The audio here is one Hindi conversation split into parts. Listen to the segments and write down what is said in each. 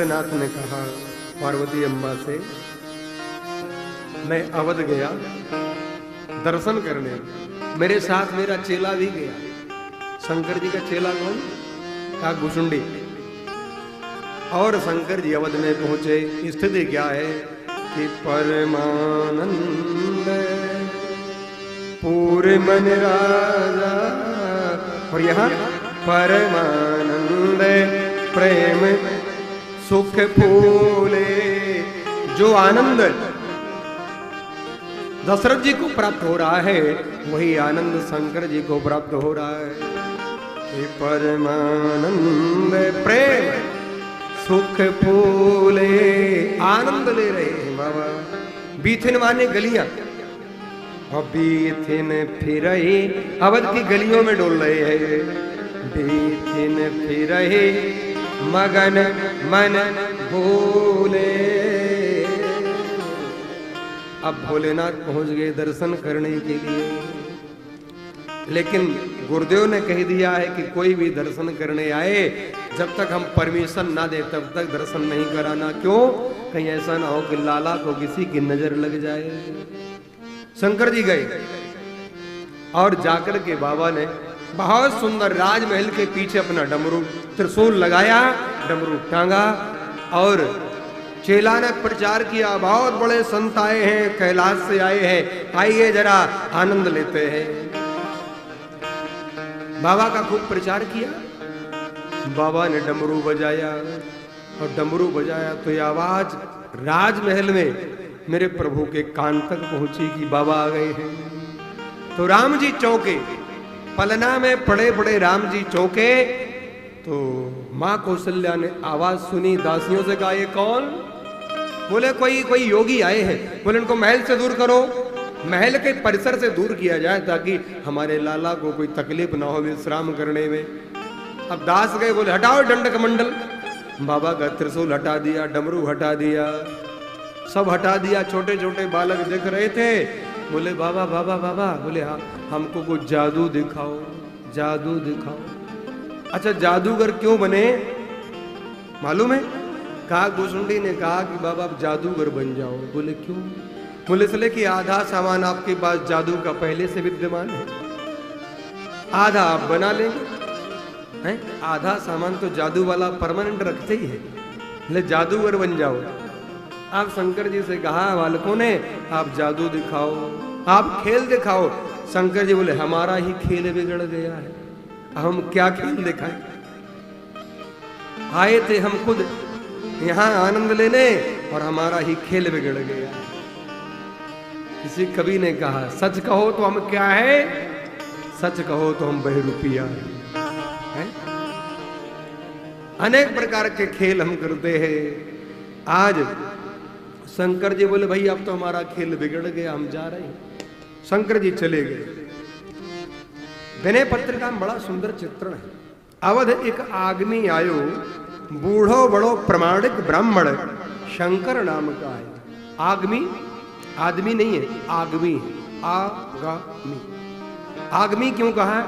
भोलेनाथ ने कहा पार्वती अम्बा से, मैं अवध गया दर्शन करने, मेरे साथ मेरा चेला भी गया। शंकर जी का चेला कौन? काकभूषुंडी। और शंकर जी अवध में पहुंचे। स्थिति क्या है कि परमानंद पूरे मन राजा, और यहाँ परमानंद प्रेम सुख फूले। जो आनंद दशरथ जी को प्राप्त हो रहा है वही आनंद शंकर जी को प्राप्त हो रहा है। कि परमानंद प्रेम सुख फूले, आनंद ले रहे हैं बाबा। बीथिन माने गलियां, और बीथिन फिर अवध की गलियों में डोल रहे हैं। बीथिन फिर मगन मन भूले। अब भोलेनाथ पहुंच गए दर्शन करने के लिए, लेकिन गुरुदेव ने कह दिया है कि कोई भी दर्शन करने आए जब तक हम परमिशन ना दे तब तक दर्शन नहीं कराना। क्यों? कहीं ऐसा ना हो कि लाला को किसी की नजर लग जाए। शंकर जी गए और जाकर के बाबा ने बहुत सुंदर राजमहल के पीछे अपना डमरू त्रिशूल लगाया, डमरू टांगा, और चेला ने प्रचार किया। बहुत बड़े संत आए हैं, कैलाश से आए हैं, आइए जरा आनंद लेते हैं। बाबा का खूब प्रचार किया। बाबा ने डमरू बजाया, और डमरू बजाया तो ये आवाज राजमहल में मेरे प्रभु के कान तक पहुंची कि बाबा आ गए हैं। तो राम जी चौंके, पलना में पड़े पड़े राम जी चौंके। तो माँ कौशल्या ने आवाज सुनी, दासियों से कहा ये कौन? बोले कोई योगी आए हैं। बोले इनको महल से दूर करो, महल के परिसर से दूर किया जाए ताकि हमारे लाला को कोई तकलीफ ना हो विश्राम करने में। अब दास गए, बोले हटाओ दंड कमंडल। बाबा का त्रिशूल हटा दिया, डमरू हटा दिया, सब हटा दिया। छोटे छोटे बालक देख रहे थे। बोले बाबा बाबा बाबा, बोले हाँ हमको कुछ जादू दिखाओ, जादू दिखाओ। अच्छा जादूगर क्यों बने मालूम है? काकभूषुंडी ने कहा कि बाबा आप जादूगर बन जाओ। बोले क्यों? बोले इसलिए कि आधा सामान आपके पास जादू का पहले से विद्यमान है, आधा आप बना लेंगे हैं? आधा सामान तो जादू वाला परमानेंट रखते ही है, ले जादूगर बन जाओ। आप शंकर जी से कहा बालकों ने आप जादू दिखाओ, आप खेल दिखाओ। शंकर जी बोले हमारा ही खेल बिगड़ गया है, हम क्या खेल दिखाएं? आए थे हम खुद यहाँ आनंद लेने और हमारा ही खेल बिगड़ गया है। किसी कवि ने कहा सच कहो तो हम क्या है, सच कहो तो हम बहरूपिया हैं। अनेक प्रकार के खेल हम करते हैं। आज शंकर जी बोले भाई अब तो हमारा खेल बिगड़ गया, हम जा रहे हैं। शंकर जी चले गए। विनय पत्रिका में बड़ा सुंदर चित्रण है। अवध एक आदमी आयो, बूढ़ो बड़ो प्रमाणिक ब्राह्मण, शंकर नाम का है। आगमी आदमी नहीं है, आगमी है, आगामी। आगमी क्यों कहा?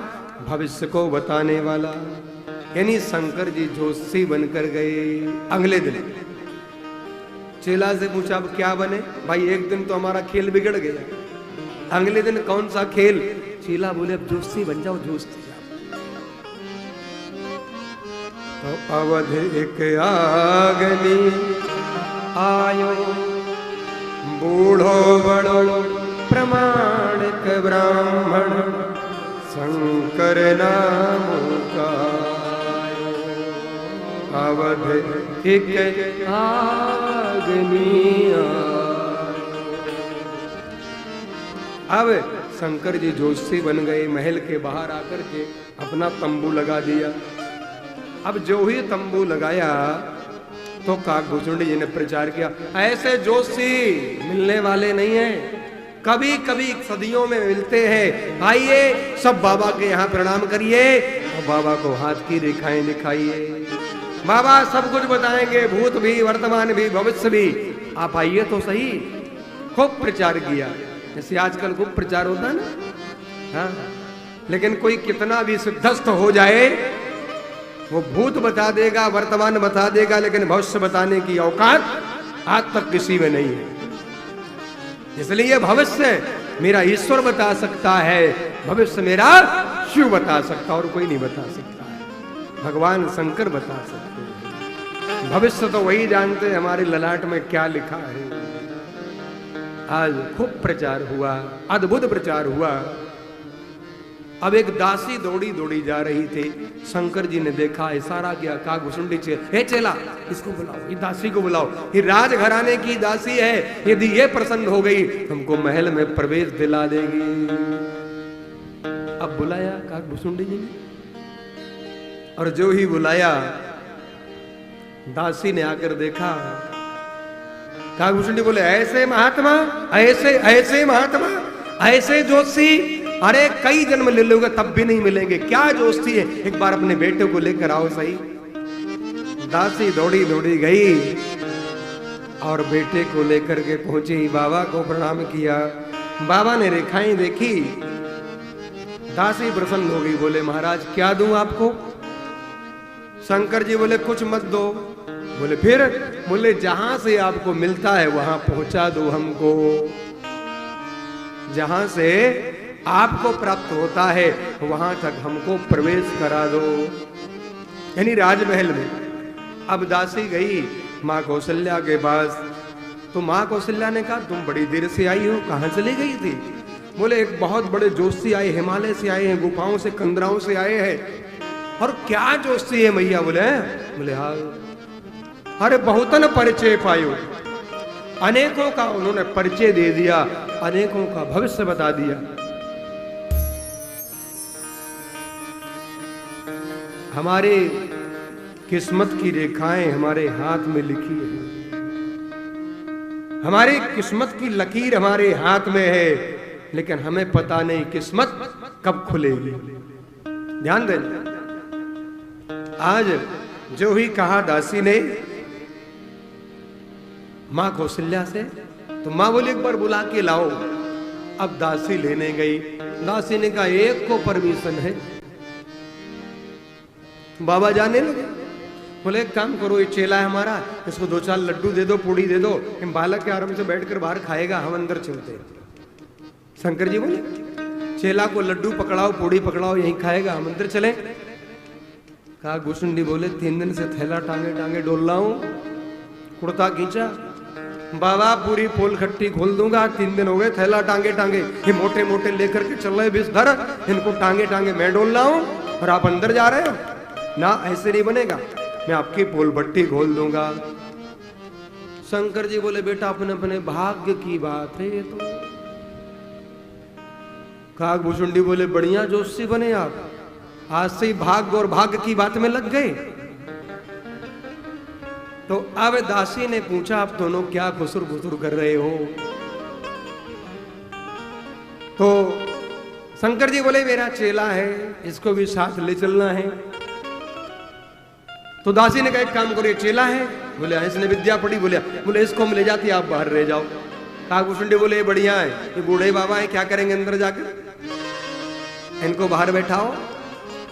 भविष्य को बताने वाला। यानी शंकर जी जोशी बनकर गए। अगले दिन चेला से पूछा अब क्या बने? भाई एक दिन तो हमारा खेल बिगड़ गया, अगले दिन कौन सा खेल? चेला बोले अब जोशी बन जाओ, जोशी। तो अवध एक आगनी आयो, बूढ़ो बड़ो प्रमाणिक ब्राह्मण, शंकर नाम का। अवध एक आगनी अब शंकर जी जोशी बन गए। महल के बाहर आकर के अपना तंबू लगा दिया। अब जो ही तंबू लगाया तो काकभूषुंडी जी ने प्रचार किया ऐसे जोशी मिलने वाले नहीं हैं, कभी कभी सदियों में मिलते हैं। आइए सब बाबा के यहाँ प्रणाम करिए और बाबा को हाथ की रेखाएं दिखाइए। बाबा सब कुछ बताएंगे, भूत भी, वर्तमान भी, भविष्य भी। आप आइए तो सही। खूब प्रचार किया, जैसे आजकल खूब प्रचार होता है ना। हाँ, लेकिन कोई कितना भी सिद्धस्थ हो जाए वो भूत बता देगा, वर्तमान बता देगा, लेकिन भविष्य बताने की औकात आज तक किसी में नहीं है। इसलिए भविष्य मेरा ईश्वर बता सकता है, भविष्य मेरा शिव बता सकता, और कोई नहीं बता सकता है। भगवान शंकर बता सकते हैं, भविष्य तो वही जानते हैं हमारे ललाट में क्या लिखा है। आज खूब प्रचार हुआ, अद्भुत प्रचार हुआ। अब एक दासी दौड़ी दौड़ी जा रही थी, शंकर जी ने देखा, इशारा किया, कहा घुसुंडी हे चेला, इसको बुलाओ, ये दासी को बुलाओ, ये राजघराने की दासी है, यदि ये प्रसन्न हो गई तुमको महल में प्रवेश दिला देगी। अब बुलाया कहा घुसुंडी जी ने, और जो ही बुलाया दासी ने आकर देखा, कहा घुसुंडी बोले ऐसे महात्मा, ऐसे ऐसे महात्मा, ऐसे जोशी, अरे कई जन्म ले लोगे तब भी नहीं मिलेंगे, क्या जोशी है, एक बार अपने बेटे को लेकर आओ सही। दासी दौड़ी दौड़ी गई और बेटे को लेकर के पहुंची, बाबा को प्रणाम किया। बाबा ने रेखाएं देखी, दासी प्रसन्न हो गई, बोले महाराज क्या दूं आपको। शंकर जी बोले कुछ मत दो। बोले फिर? बोले जहां से आपको मिलता है वहां पहुंचा दो हमको, जहां से आपको प्राप्त होता है वहां तक हमको प्रवेश करा दो, यानी राजमहल में। अब दासी गई माँ कौशल्या के पास, तो माँ कौशल्या ने कहा तुम बड़ी देर से आई हो, कहां चली गई थी। बोले एक बहुत बड़े जोशी आए, हिमालय से आए हैं, गुफाओं से कंदराओं से आए हैं। और क्या जोशी है मैया? बोले हाँ। अरे बहुतन परिचय पायो, अनेकों का उन्होंने परिचय दे दिया, अनेकों का भविष्य बता दिया। हमारे किस्मत की रेखाएं हमारे हाथ में लिखी है, हमारी किस्मत की लकीर हमारे हाथ में है, लेकिन हमें पता नहीं किस्मत कब खुलेगी। ध्यान देना। आज जो ही कहा दासी ने मां कौशल्या से, तो मां बोली एक बार बुला के लाओ। अब दासी लेने गई, दासी ने कहा एक को परमिशन है। बाबा जाने लगे, बोले एक काम करो, ये चेला है हमारा, इसको 2-4 लड्डू दे दो, पूड़ी दे दो, हम बालक के आराम से बैठकर बाहर खाएगा, हम अंदर चलते हैं। शंकर जी बोले चेला को लड्डू पकड़ाओ, पूड़ी पकड़ाओ, यहीं खाएगा, हम अंदर चले। कहा घुसुंडी बोले 3 दिन से थैला टांगे टांगे डोल रहा हूं, कुर्ता खींचा, बाबा पूरी पोल खट्टी खोल दूंगा, 3 दिन हो गए थैला टांगे टांगे, ये मोटे मोटे लेकर के चल रहे बिस्तर, इनको टांगे टांगे मैं डोल रहा हूं और आप अंदर जा रहे हो ना, ऐसे नहीं बनेगा, मैं आपकी पोल भट्टी खोल दूंगा। शंकर जी बोले बेटा अपने अपने भाग्य की बात है ये तो। काग भुसुंडी बोले बढ़िया जोशी बने आप, आज से ही भाग्य और भाग्य की बात में लग गए। तो अब दासी ने पूछा आप दोनों क्या घुसुर घुसुर कर रहे हो। तो शंकर जी बोले मेरा चेला है, इसको भी साथ ले चलना है। तो दासी ने कहा एक काम करो, चेला है, बोले इसने विद्या पढ़ी, बोले इसको हम ले जाती, आप बाहर रह जाओ। कागभूषुंडी बोले बढ़िया है, ये बूढ़े बाबा है, क्या करेंगे अंदर जाकर, इनको बाहर बैठाओ,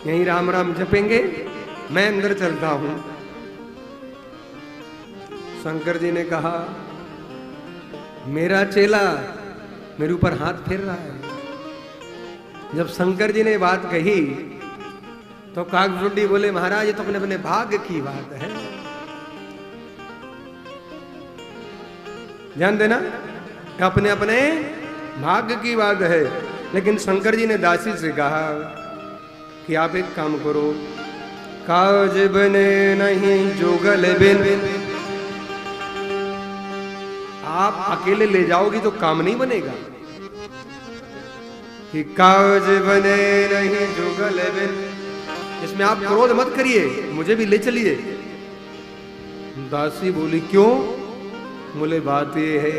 यहीं राम राम जपेंगे, मैं अंदर चलता हूं। शंकर जी ने कहा मेरा चेला मेरे ऊपर हाथ फेर रहा है। जब शंकर जी ने बात कही तो कागभूषुंडी बोले महाराज ये तो अपने अपने भाग्य की बात है, ध्यान देना, अपने अपने भाग्य की बात है। लेकिन शंकर जी ने दासी से कहा कि आप एक काम करो, काज बने नहीं जोगल बिन, आप अकेले ले जाओगी तो काम नहीं बनेगा, कि काज बने नहीं जोगल बिन, इसमें आप क्रोध मत करिए, मुझे भी ले चलिए। दासी बोली क्यों? बोले बात ये है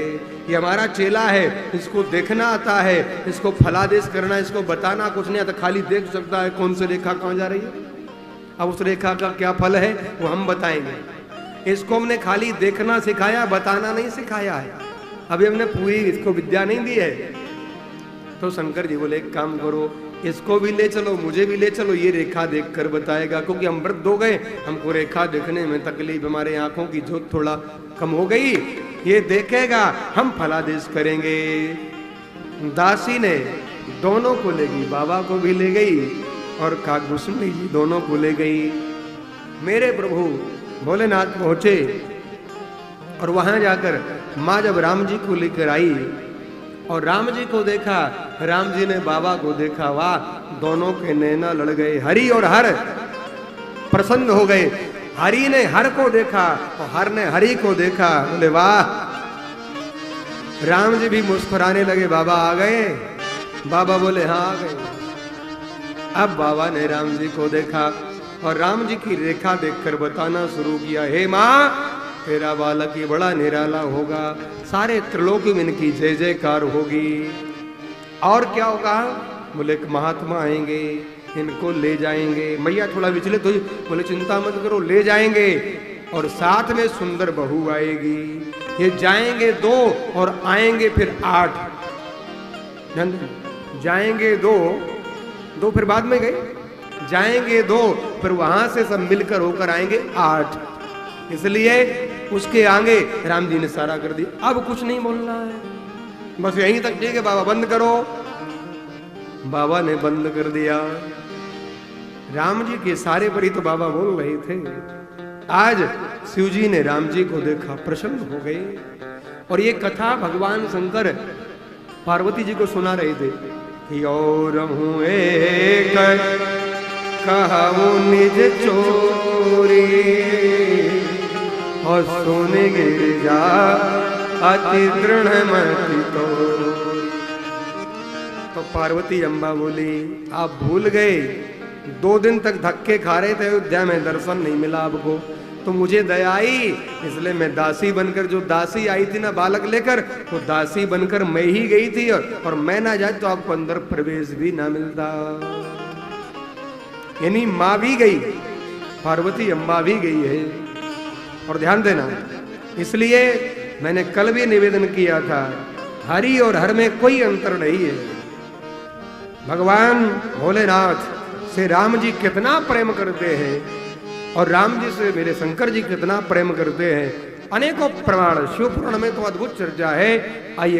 ये हमारा चेला है, इसको देखना आता है, इसको फलादेश करना, इसको बताना कुछ नहीं आता, खाली देख सकता है कौन सी रेखा कहां जा रही है। अब उस रेखा का क्या फल है वो हम बताएंगे, इसको हमने खाली देखना सिखाया, बताना नहीं सिखाया है, अभी हमने पूरी इसको विद्या नहीं दी है। तो शंकर जी बोले एक काम करो, इसको भी ले चलो, मुझे भी ले चलो, ये रेखा देखकर बताएगा, क्योंकि हम व्रत हो गए, हमको रेखा देखने में तकलीफ, हमारे आंखों की ज्योत थोड़ा कम हो गई, ये देखेगा, हम फलादेश करेंगे। दासी ने दोनों को ले गई, बाबा को भी ले गई और काकभूषणी जी दोनों को ले गई। मेरे प्रभु भोलेनाथ पहुंचे और वहां जाकर माँ जब राम जी को लेकर आई और राम जी को देखा, राम जी ने बाबा को देखा, वाह, दोनों के नैना लड़ गए। हरि और हर प्रसन्न हो गए। हरि ने हर को देखा और हर ने हरि को देखा, बोले वाह। राम जी भी मुस्कुराने लगे, बाबा आ गए? बाबा बोले हाँ आ गए। अब बाबा ने राम जी को देखा और राम जी की रेखा देखकर बताना शुरू किया, हे माँ, तेरा बालक ये बड़ा निराला होगा, सारे त्रिलोक में इनकी जय जयकार होगी। और क्या होगा? बोले एक महात्मा आएंगे, इनको ले जाएंगे। मैया थोड़ा विचलित हुई, बोले चिंता मत करो, ले जाएंगे और साथ में सुंदर बहू आएगी। ये जाएंगे 2 और आएंगे फिर 8। जाएंगे 2 फिर बाद में गए, जाएंगे 2 फिर वहां से सब मिलकर होकर आएंगे 8। इसलिए उसके आगे राम जी ने सारा कर दिया, अब कुछ नहीं बोलना है, बस यहीं तक ठीक है बाबा, बंद करो। बाबा ने बंद कर दिया। राम जी के सारे पर ही तो बाबा बोल रहे थे। आज शिव जी ने राम जी को देखा, प्रसन्न हो गए। और ये कथा भगवान शंकर पार्वती जी को सुना रहे थे कि और हूं एक कहूं निज चोरी और सोने गिरजा अति दृढ़ मति तो पार्वती अम्बा बोली, आप भूल गए, 2 दिन तक धक्के खा रहे थे अयोध्या में, दर्शन नहीं मिला आपको, तो मुझे दया आई, इसलिए मैं दासी बनकर, जो दासी आई थी ना बालक लेकर, वो दासी बनकर मैं ही गई थी, और मैं ना जाए तो आपको अंदर प्रवेश भी ना मिलता। यानी माँ भी गई, पार्वती अम्बा भी गई है। और ध्यान देना, इसलिए मैंने कल भी निवेदन किया था, हरि और हर में कोई अंतर नहीं है। भगवान भोलेनाथ से राम जी कितना प्रेम करते हैं और राम जी से मेरे शंकर जी कितना प्रेम करते हैं, अनेकों प्रमाण शिव पुराण में तो अद्भुत चर्चा है। आइए